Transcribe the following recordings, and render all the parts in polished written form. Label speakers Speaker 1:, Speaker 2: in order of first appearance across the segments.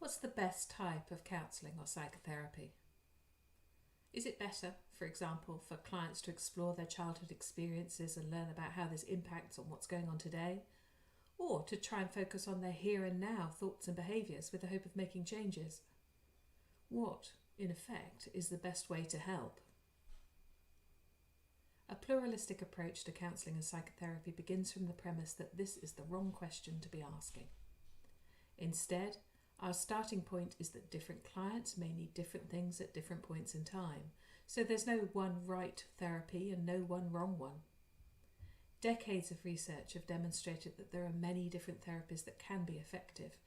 Speaker 1: What's the best type of counselling or psychotherapy? Is it better, for example, for clients to explore their childhood experiences and learn about how this impacts on what's going on today? Or to try and focus on their here and now thoughts and behaviours with the hope of making changes? What, in effect, is the best way to help? A pluralistic approach to counselling and psychotherapy begins from the premise that this is the wrong question to be asking. Instead, our starting point is that different clients may need different things at different points in time, so there's no one right therapy and no one wrong one. Decades of research have demonstrated that there are many different therapies that can be effective,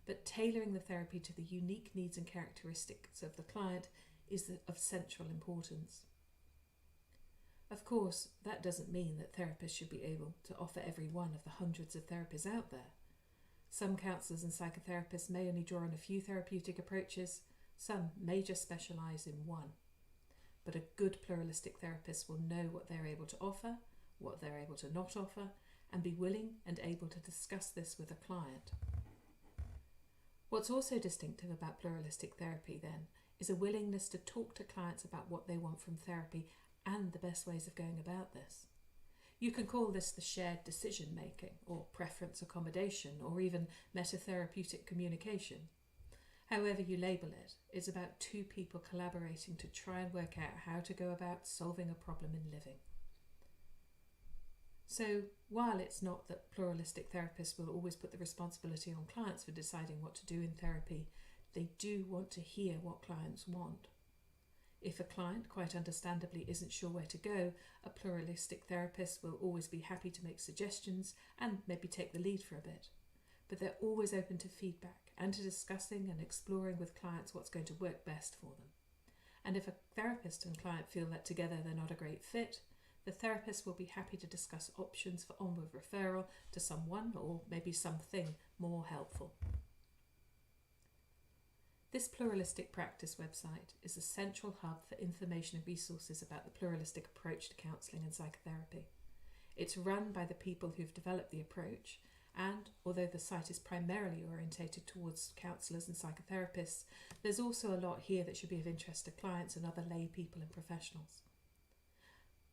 Speaker 1: but tailoring the therapy to the unique needs and characteristics of the client is of central importance. Of course, that doesn't mean that therapists should be able to offer every one of the hundreds of therapies out there. Some counsellors and psychotherapists may only draw on a few therapeutic approaches, some may just specialise in one. But a good pluralistic therapist will know what they're able to offer, what they're able to not offer, and be willing and able to discuss this with a client. What's also distinctive about pluralistic therapy, then, is a willingness to talk to clients about what they want from therapy and the best ways of going about this. You can call this the shared decision making, or preference accommodation, or even metatherapeutic communication. However you label it, it's about two people collaborating to try and work out how to go about solving a problem in living. So, while it's not that pluralistic therapists will always put the responsibility on clients for deciding what to do in therapy, they do want to hear what clients want. If a client, quite understandably, isn't sure where to go, a pluralistic therapist will always be happy to make suggestions and maybe take the lead for a bit. But they're always open to feedback and to discussing and exploring with clients what's going to work best for them. And if a therapist and client feel that together they're not a great fit, the therapist will be happy to discuss options for onward referral to someone or maybe something more helpful. This pluralistic practice website is a central hub for information and resources about the pluralistic approach to counselling and psychotherapy. It's run by the people who've developed the approach, and although the site is primarily orientated towards counsellors and psychotherapists, there's also a lot here that should be of interest to clients and other lay people and professionals.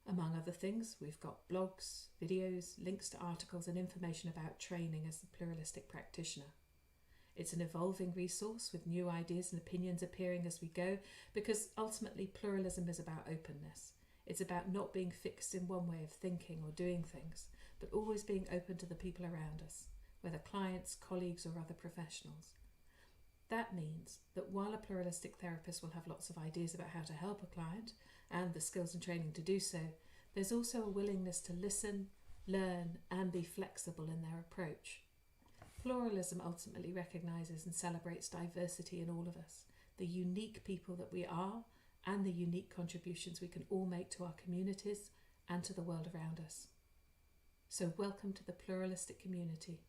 Speaker 1: Among other things, we've got blogs, videos, links to articles and information about training as a pluralistic practitioner. It's an evolving resource with new ideas and opinions appearing as we go, because ultimately pluralism is about openness. It's about not being fixed in one way of thinking or doing things, but always being open to the people around us, whether clients, colleagues or other professionals. That means that while a pluralistic therapist will have lots of ideas about how to help a client and the skills and training to do so, there's also a willingness to listen, learn and be flexible in their approach. Pluralism ultimately recognises and celebrates diversity in all of us, the unique people that we are and the unique contributions we can all make to our communities and to the world around us. So welcome to the pluralistic community.